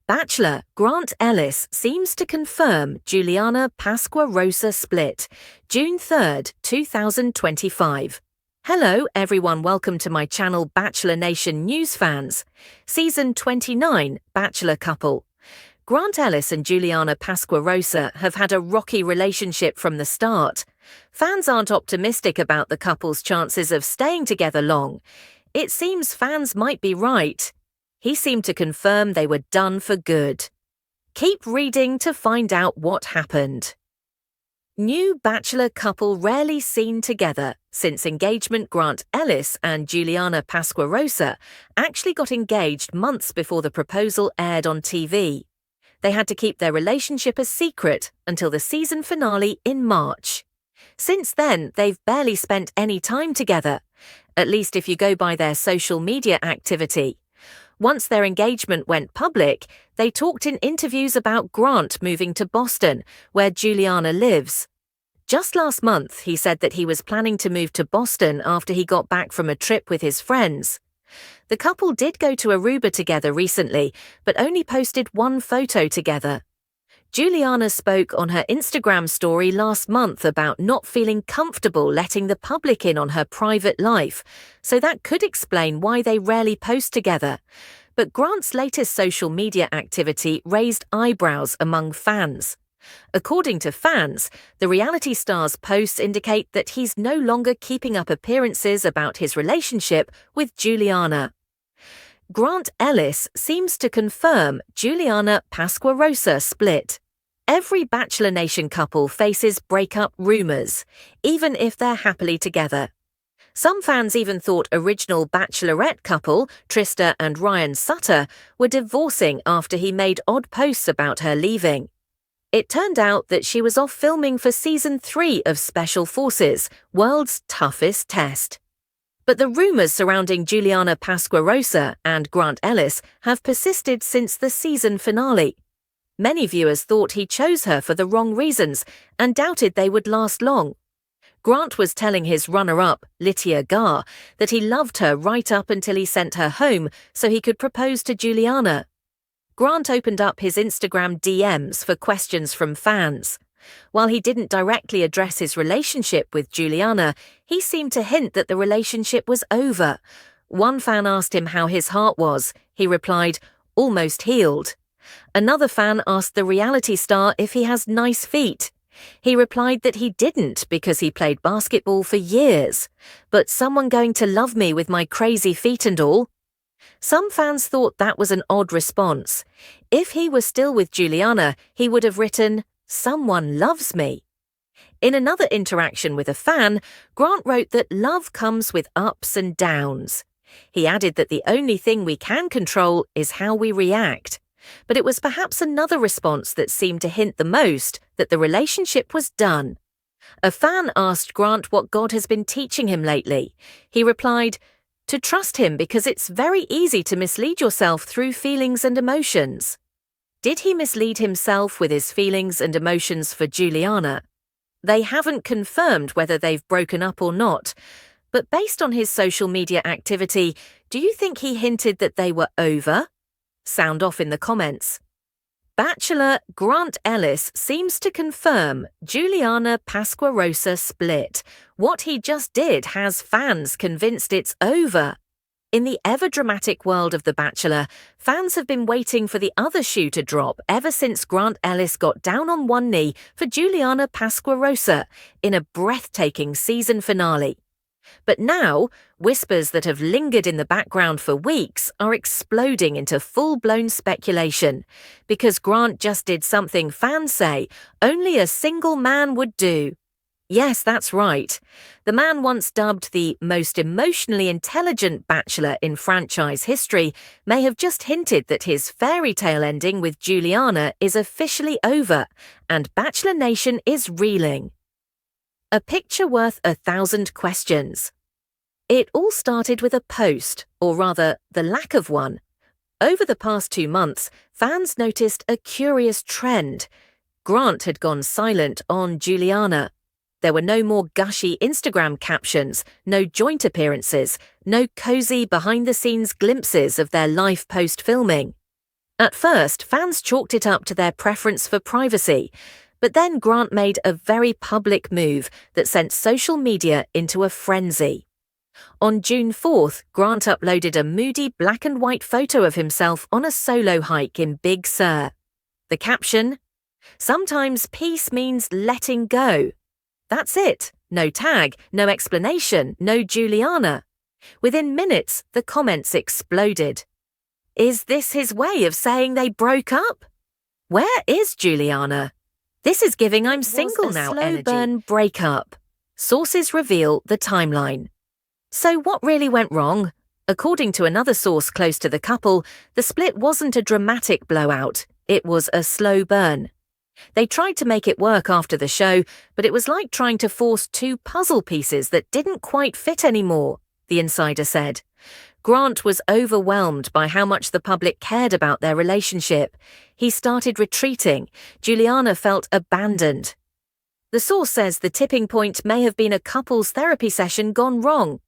Bachelor Grant Ellis seems to confirm Juliana Pasquarosa split, June 3rd, 2025. Hello everyone, welcome to my channel Bachelor Nation News fans. Season 29, Bachelor couple. Grant Ellis and Juliana Pasquarosa have had a rocky relationship from the start. Fans aren't optimistic about the couple's chances of staying together long. It seems fans might be right. He seemed to confirm they were done for good. Keep reading to find out what happened. New Bachelor couple rarely seen together since engagement. Grant Ellis and Juliana Pasquarosa actually got engaged months before the proposal aired on TV. They had to keep their relationship a secret until the season finale in March. Since then, they've barely spent any time together, at least if you go by their social media activity. Once their engagement went public, they talked in interviews about Grant moving to Boston, where Juliana lives. Just last month, he said that he was planning to move to Boston after he got back from a trip with his friends. The couple did go to Aruba together recently, but only posted one photo together. Juliana spoke on her Instagram story last month about not feeling comfortable letting the public in on her private life, so that could explain why they rarely post together. But Grant's latest social media activity raised eyebrows among fans. According to fans, the reality star's posts indicate that he's no longer keeping up appearances about his relationship with Juliana. Grant Ellis seems to confirm Juliana Pasquarosa split. Every Bachelor Nation couple faces breakup rumors, even if they're happily together. Some fans even thought original Bachelorette couple, Trista and Ryan Sutter, were divorcing after he made odd posts about her leaving. It turned out that she was off filming for Season 3 of Special Forces, World's Toughest Test. But the rumors surrounding Juliana Pasquarosa and Grant Ellis have persisted since the season finale. Many viewers thought he chose her for the wrong reasons and doubted they would last long. Grant was telling his runner-up, Litia, that he loved her right up until he sent her home so he could propose to Juliana. Grant opened up his Instagram DMs for questions from fans. While he didn't directly address his relationship with Juliana, he seemed to hint that the relationship was over. One fan asked him how his heart was. He replied, "Almost healed." Another fan asked the reality star if he has nice feet. He replied that he didn't because he played basketball for years. "But someone going to love me with my crazy feet and all?" Some fans thought that was an odd response. If he was still with Juliana, he would have written, "Someone loves me." In another interaction with a fan, Grant wrote that love comes with ups and downs. He added that the only thing we can control is how we react. But it was perhaps another response that seemed to hint the most that the relationship was done. A fan asked Grant what God has been teaching him lately. He replied, "To trust him because it's very easy to mislead yourself through feelings and emotions." Did he mislead himself with his feelings and emotions for Juliana? They haven't confirmed whether they've broken up or not, but based on his social media activity, do you think he hinted that they were over? Sound off in the comments. Bachelor Grant Ellis seems to confirm Juliana Pasquarosa split. What he just did has fans convinced it's over. In the ever-dramatic world of The Bachelor, fans have been waiting for the other shoe to drop ever since Grant Ellis got down on one knee for Juliana Pasquarosa in a breathtaking season finale. But now, whispers that have lingered in the background for weeks are exploding into full-blown speculation, because Grant just did something fans say only a single man would do. Yes, that's right. The man once dubbed the most emotionally intelligent bachelor in franchise history may have just hinted that his fairy tale ending with Juliana is officially over, and Bachelor Nation is reeling. A picture worth 1,000 questions. It all started with a post, or rather, the lack of one. Over the past 2 months, fans noticed a curious trend. Grant had gone silent on Juliana. There were no more gushy Instagram captions, no joint appearances, no cozy behind-the-scenes glimpses of their life post-filming. At first, fans chalked it up to their preference for privacy, but then Grant made a very public move that sent social media into a frenzy. On June 4th, Grant uploaded a moody black and white photo of himself on a solo hike in Big Sur. The caption, "Sometimes peace means letting go." That's it. No tag, no explanation, no Juliana. Within minutes, the comments exploded. Is this his way of saying they broke up? Where is Juliana? This is giving I'm single now energy. Slow burn breakup. Sources reveal the timeline. So what really went wrong? According to another source close to the couple, the split wasn't a dramatic blowout. It was a slow burn. They tried to make it work after the show, but it was like trying to force two puzzle pieces that didn't quite fit anymore, the insider said. Grant was overwhelmed by how much the public cared about their relationship. He started retreating. Juliana felt abandoned. The source says the tipping point may have been a couple's therapy session gone wrong.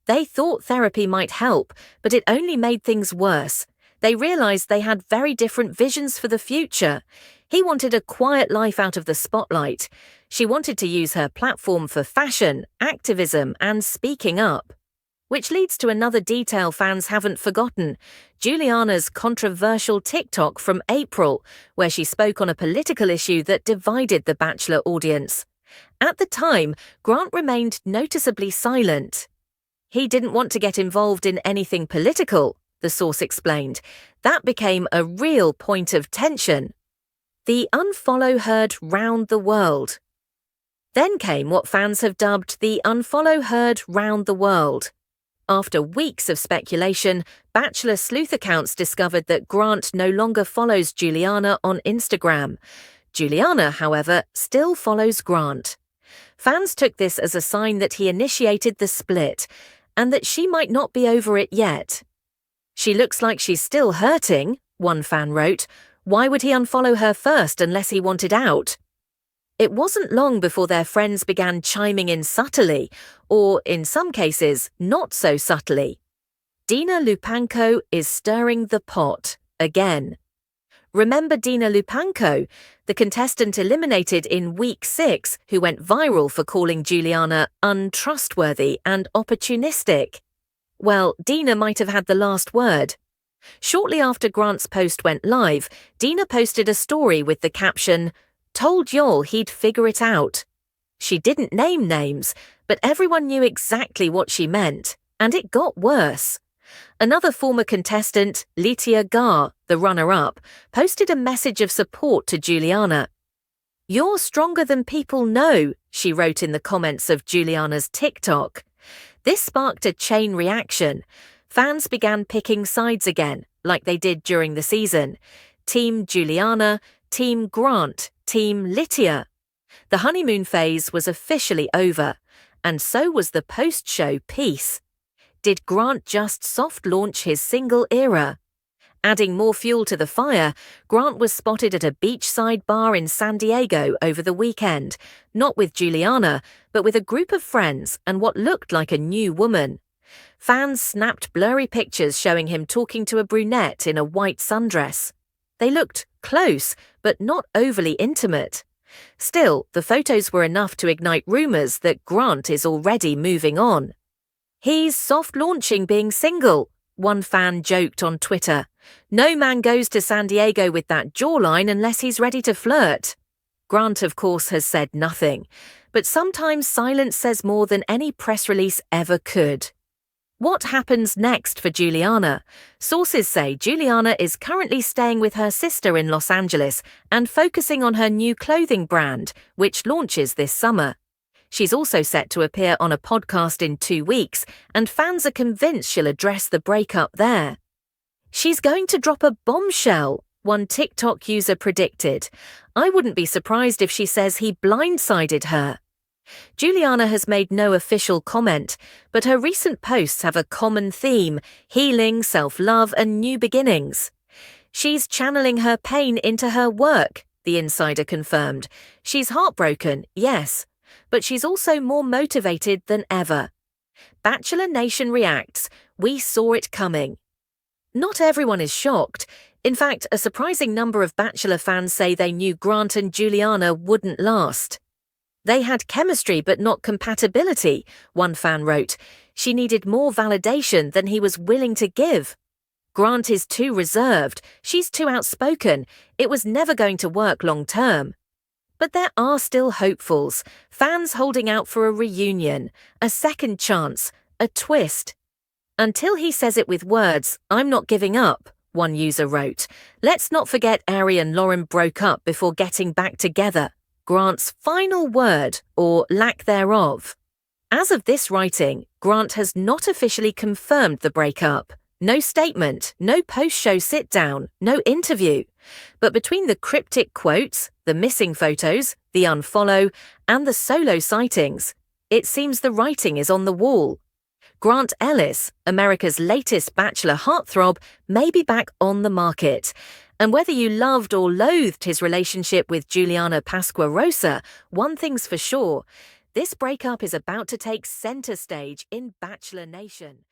They thought therapy might help, but it only made things worse. They realized they had very different visions for the future. He wanted a quiet life out of the spotlight. She wanted to use her platform for fashion, activism, and speaking up. Which leads to another detail fans haven't forgotten, Juliana's controversial TikTok from April, where she spoke on a political issue that divided the Bachelor audience. At the time, Grant remained noticeably silent. He didn't want to get involved in anything political, the source explained. That became a real point of tension. The Unfollow heard round the world. Then came what fans have dubbed the Unfollow heard round the world. After weeks of speculation, Bachelor sleuth accounts discovered that Grant no longer follows Juliana on Instagram. Juliana, however, still follows Grant. Fans took this as a sign that he initiated the split, and that she might not be over it yet. "She looks like she's still hurting," one fan wrote. "Why would he unfollow her first unless he wanted out?" It wasn't long before their friends began chiming in subtly, or in some cases, not so subtly. Dina Lupanko is stirring the pot again. Remember Dina Lupanko, the contestant eliminated in week 6 who went viral for calling Juliana untrustworthy and opportunistic? Well, Dina might have had the last word. Shortly after Grant's post went live, Dina posted a story with the caption, "Told y'all he'd figure it out." She didn't name names, but everyone knew exactly what she meant, and it got worse. Another former contestant, Litia, the runner-up, posted a message of support to Juliana. "You're stronger than people know," she wrote in the comments of Juliana's TikTok. This sparked a chain reaction. Fans began picking sides again, like they did during the season. Team Juliana, Team Grant, Team Litia. The honeymoon phase was officially over, and so was the post-show peace. Did Grant just soft launch his single era? Adding more fuel to the fire, Grant was spotted at a beachside bar in San Diego over the weekend, not with Juliana, but with a group of friends and what looked like a new woman. Fans snapped blurry pictures showing him talking to a brunette in a white sundress. They looked close, but not overly intimate. Still, the photos were enough to ignite rumors that Grant is already moving on. "He's soft-launching being single," one fan joked on Twitter. "No man goes to San Diego with that jawline unless he's ready to flirt." Grant, of course, has said nothing, but sometimes silence says more than any press release ever could. What happens next for Juliana? Sources say Juliana is currently staying with her sister in Los Angeles and focusing on her new clothing brand, which launches this summer. She's also set to appear on a podcast in 2 weeks, and fans are convinced she'll address the breakup there. She's going to drop a bombshell, one TikTok user predicted. I wouldn't be surprised if she says he blindsided her. Juliana has made no official comment, but her recent posts have a common theme: healing, self-love, and new beginnings. She's channeling her pain into her work, the insider confirmed. She's heartbroken, yes, but she's also more motivated than ever. Bachelor Nation reacts, "We saw it coming." Not everyone is shocked. In fact, a surprising number of Bachelor fans say they knew Grant and Juliana wouldn't last. They had chemistry but not compatibility, one fan wrote. She needed more validation than he was willing to give. Grant is too reserved, she's too outspoken, it was never going to work long term. But there are still hopefuls, fans holding out for a reunion, a second chance, a twist. Until he says it with words, I'm not giving up, one user wrote. Let's not forget Ari and Lauren broke up before getting back together. Grant's final word, or lack thereof. As of this writing, Grant has not officially confirmed the breakup. No statement, no post-show sit-down, no interview. But between the cryptic quotes, the missing photos, the unfollow, and the solo sightings, it seems the writing is on the wall. Grant Ellis, America's latest Bachelor heartthrob, may be back on the market. And whether you loved or loathed his relationship with Juliana Pasquarosa, one thing's for sure, this breakup is about to take center stage in Bachelor Nation.